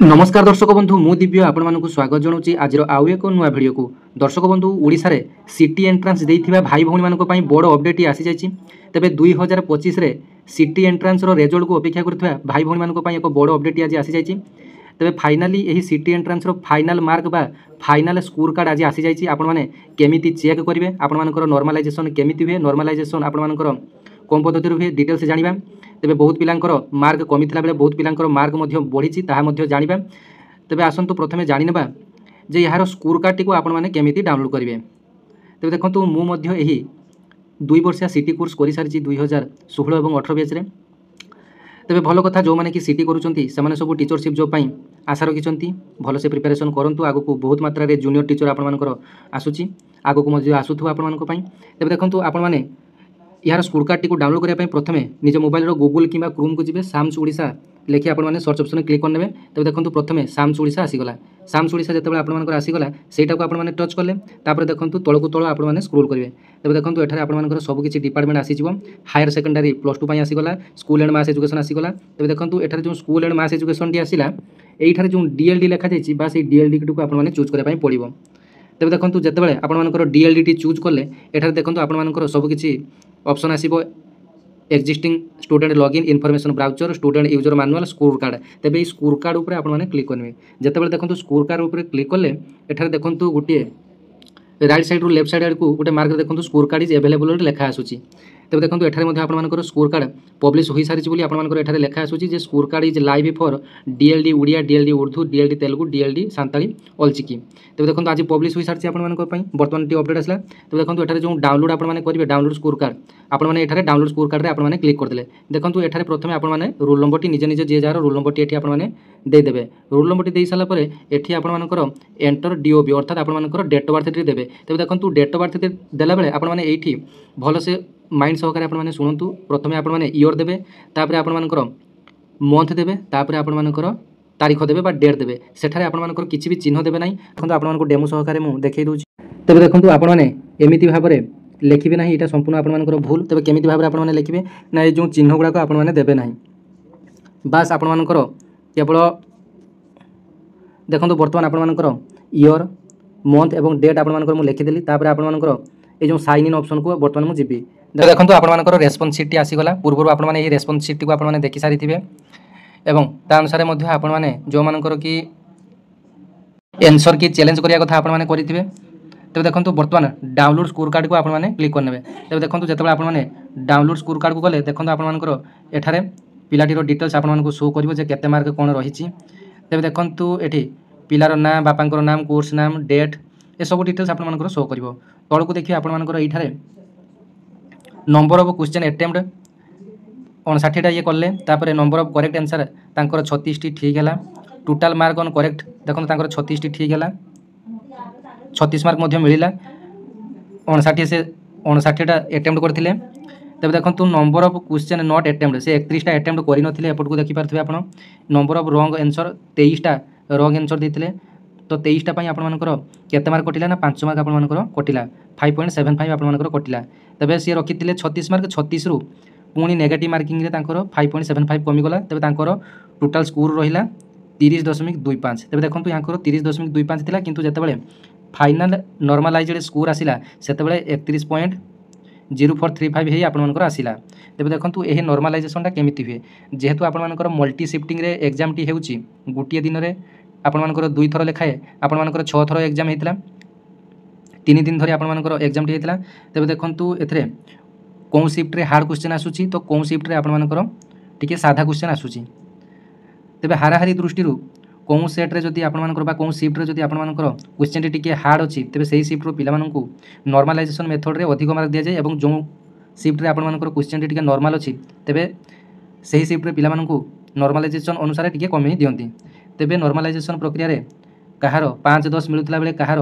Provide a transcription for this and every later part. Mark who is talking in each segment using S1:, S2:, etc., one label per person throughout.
S1: नमस्कार दर्शक बंधु मु दिव्य आपण मानक स्वागत जनाऊँगी आज आउ एक नुआ भिडियो को। दर्शक बंधु ओडिशा रे सिटी एंट्रांस देइथिबा भाई भौणी मानक पई बड़ अपडेट आसी जाइछि। तबे 2025 रे सिटी एंट्रांस रो रिजल्ट को अपेक्षा करथबा भाई भौणी मानक पई एक बड़ अपडेट आज आसी जाइछि। तबे फाइनाली एही सिटी एंट्रांस रो फाइनल मार्क बा फाइनल स्कोर कार्ड आज आसी जाइछि। आपण माने केमिति चेक करिवे, आपण मानकर नॉर्मलाइजेशन केमिति हुए, नॉर्मलाइजेशन आपण मानकर कौन पद्धति हुए डिटेल्स जानिबा। तेबे बहुत पिलांकर मार्क कमी थिला बेले बहुत पिलांकर मार्क मध्य बढ़ी ताहा मध्य जानिबा। तेबे आसंतु प्रथमे जानिनेबा जे यार स्कोर कार्ड टी आपण माने केमिति डाउनलोड करिवे। तेबे देखंतु मु मध्य एही 2 वर्षिया सिटी कोर्स करि सारिछि 2016 एवं 18 बैच रे। तेबे भलो कथा जो माने कि सिटी करूचंती से माने सब टीचरशिप जॉब पई आशा रखिचंती। भलो से प्रिपरेशन करंतु, आगु को बहुत मात्रा रे जूनियर टीचर आपण मानकर आसुची, आगु को मध्य आसुथु आपण मानक पई। तेबे देखंतु आपण माने यार स्कोर कार्ड टी को डाउनलोड करिया पई प्रथमे निज मोबाइल रो गूगल किबा क्रोम को जिबे साम्स ओडिशा लेखि आपण माने सर्च ऑप्शन क्लिक करनेबे। तबे देखंतु प्रथमे साम्स ओडिशा आसी गला। साम्स ओडिशा जतेबेले आपण मानकर आसी गला सेटा को आपण माने टच करले, तापर देखंतु तळ को तळ आपण माने स्क्रॉल करिवे। तबे देखंतु एठारे आपण मानकर सब किछि डिपार्टमेंट आसी जिवो। हायर सेकेंडरी प्लस 2 पई आसी गला, स्कूल एंड मास एजुकेशन आसी गला। तबे देखंतु एठारे जो स्कूल एंड मास एजुकेशन टी आसीला एठारे जो डीएलडी लेखा जायछि बा से डीएलडी को आपण माने चूज करिया पई पड़िबो। तबे देखंतु जतेबेले आपण मानकर डीएलडी टी चूज करले एठारे देखंतु आपण मानकर सब किछि ऑप्शन आसीबो। Existing student login information brochure student user manual score card. तेबे स्कोर कार्ड ऊपर आपण माने क्लिक करबे। जतेबेले देखंतु स्कोर कार्ड ऊपर क्लिक करले एठारे देखंतु गोटे राइट साइड रो लेफ्ट साइड को गोटे मार्क देखंतु स्कोर कार्ड इज अवेलेबल लेखा आसुची। तेबे देखंतु एठारे मध्ये आपण मानकर स्कोर कार्ड पब्लिश होई सारिछि बोली आपण मानकर एठारे लेखा आसुची जे score card is live for DLD Odia, DLD Urdu, DLD Telugu, DLD Santali Ol Chiki. तेबे देखंतु आज पब्लिश होई सारिछि आपण मानकर पई वर्तमान टी अपडेट आसला। तेबे देखंतु एठारे जो डाउनलोड आपण माने करिवे डाउनलोड स्कोर कार्ड आपण माने एठारे डाउनलोड स्कोर कार्ड रे आपण माने क्लिक कर देले। देखंतु एठारे प्रथमे आपण माने रोल नंबर टी निजे निजे जे जार रोल नंबर टी एठी आपण माने दे देबे। रोल नंबर टी देई साला परे एठी आपण मानकर एंटर डीओबी अर्थात आपण मानकर डेट ऑफ बर्थ टी देबे। तेबे देखंतु डेट ऑफ बर्थ देला बेले आपण माने एठी भलो से माइंड सहकारे आपण माने सुनंतु। प्रथमे आपण माने ईयर देबे, तापरे आपण मानकर मंथ देबे, तापरे आपण मानकर तारीख देबे बा डेट देबे। सेठारे आपण मानकर किछि भी चिन्ह देबे नाही। देखंतु आपण मानको डेमो सहकारे मु देखेइ दोछि। तेबे देखंतु आपण माने एमिति भाबरे लेखिबे नाही, एटा संपूर्ण आपण मानकर भूल। तेबे केमिति भाबरे आपण माने लेखिबे ना ए जो चिन्ह गुडा को आपण माने देबे नाही। बास आपण मानकर केवल देखंतु वर्तमान आपण मानकर ईयर मंथ एवं डेट आपण मानकर मु लेखि देली। तापरे आपण मानकर ए जो साइन इन ऑप्शन को वर्तमान मु जिबी। देखंतु आपण मानकर रेस्पॉन्स शीट आसी गला। पूर्व आपण माने ए रेस्पॉन्स शीट को आपण माने देखि सारि थिबे एवं ता अनुसार मध्य आपण माने जो मानकर की आंसर की चैलेंज करिया कथा आपण माने करिथिबे। तबे देखंतु वर्तमान डाउनलोड स्कोर कार्ड को आपण माने क्लिक करनेबे। तबे देखंतु जतबे आपण माने डाउनलोड स्कोर कार्ड को गले देखंतु आपण मानकर एठारे पिलाटीर डिटेल्स आपण मानको शो करिवो जे केते मार्क कोन रहिछि। तबे देखंतु एठी पिलार नाम, बापांकर नाम, कोर्स नाम, डेट ए सब डिटेल्स आपण मानकर शो करिवो। तळ को देखियो आपण मानकर एठारे नंबर ऑफ क्वेश्चन अटेम्प्ट 59 टा ये करले। तापर नंबर ऑफ करेक्ट आंसर तांकर 36 टी ठीक हैला। टोटल मार्क ऑन करेक्ट देखंतु तांकर 36 टी ठीक हैला। 36 मार्क मध्य मिलिला। 59 से 59 टा अटेम्प्ट करथिले। तबे देखंतु number of question not attempt से 31 टा अटेम्प्ट करि नथिले। एपट को देखि पारथिबे आपण। नंबर ऑफ रॉन्ग आंसर 23 टा रॉन्ग आंसर देथिले। तो 23 टा पई आपण मानकर केते मार्क कटिला ना 5 मार्क आपण मानकर कटिला। 5.75 आपण मानकर कटिला। तबे से रखिथिले 36 मार्क, 36 रु पुणी नेगेटिव मार्किंग रे तांकर 5.75 कमी गला। तबे तांकर टोटल स्कोर रहिला 30.25। तबे देखंतु यांकर 30.25 थिला, किंतु जतबेले फाइनल नॉर्मलाइज्ड स्कोर आसिला सेतबेले 31.0435 हे आपण मानकर आसिला। तबे देखंतु एही नॉर्मलाइजेशन ता केमिति हुए जेहेतु आपण मानकर मल्टी शिफ्टिंग रे एग्जाम टी हेउची गुटिए दिन रे आपण मानकर 2 थर लेखाए आपण मानकर 6 थर एग्जाम हेतिला। 3 दिन धरि आपण मानकर एग्जाम टी हेतिला। तबे देखंतु एथरे कोन शिफ्ट रे हार्ड क्वेश्चन आसुची तो कोन शिफ्ट रे आपण मानकर टिके साधा क्वेश्चन आसुची। तबे हाराहारी दृष्टि रु कोन सेट रे जदी आपण मानकर बा कोन शिफ्ट रे जदी आपण मानकर क्वेश्चन टी टिके हार्ड अछि तबे सेही शिफ्ट रो पिला मानकू नॉर्मलाइजेशन मेथड रे अधिक मार्क दिया जाय एवं जो शिफ्ट रे आपण मानकर क्वेश्चन टी टिके नॉर्मल अछि तबे सेही शिफ्ट रे पिला मानकू नॉर्मलाइजेशन अनुसार टिके कमी दियंती। तबे नॉर्मलाइजेशन प्रक्रिया रे कहार 5-10 मिलुतला बेले कहार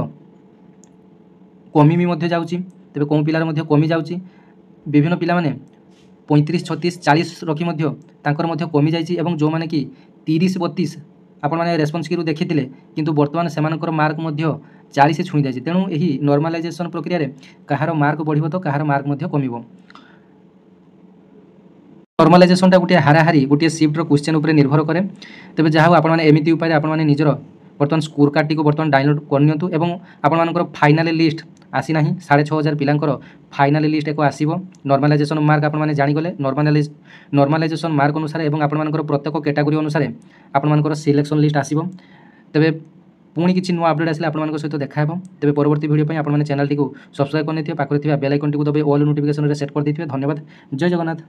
S1: कमी भी मध्य जाउची। तबे कोन पिलार मध्य कमी जाउची। विभिन्न पिला माने 35, 36, 40 रखी मध्य तांकर मध्य कमी जाइछि एवं जो माने कि 30, 32 आपण माने रेस्पॉन्स की देखिथिले, किंतु वर्तमान सेमानकर मार्क मध्य 40 छुई जाइछि। तेणु एही नॉर्मलाइजेशन प्रक्रिया रे कहार मार्क बढ़िबो तो कहार मार्क मध्य कमिबो। नर्मालाइजेसनटा गोटे हाराहारी गोटे सिफ्टर क्वेश्चन उपर निर्भर करे। तेज जहाँ आपने एमती उपाय आपने निजर बर्तमान स्कोर कार्ड टी बर्तमान डाउनलोड करनियंतु एवं आपनकर फाइनाल लिस्ट आसी ना 6500 पिलांकर फाइनाल लिस्ट एक आसीबो। नर्मालाइजेसन मार्क आपने जानीगले नर्मालाइजेसन मार्क अनुसार एवं आपनकर प्रत्येक कैटेगोरी अनुसार आपनकर सिलेक्शन लिस्ट आसीबो। तेबे पुणी किसी नुआ अपडेट आसले आपन सहित देखा हेबो। तेबे परवर्ती वीडियो पे आपन चैनल टी को सब्सक्राइब करने पाखरे बेल आइकन टी को दबाई ऑल नोटिफिकेशन रे सेट कर देथिबे। धन्यवाद। जय जगन्नाथ।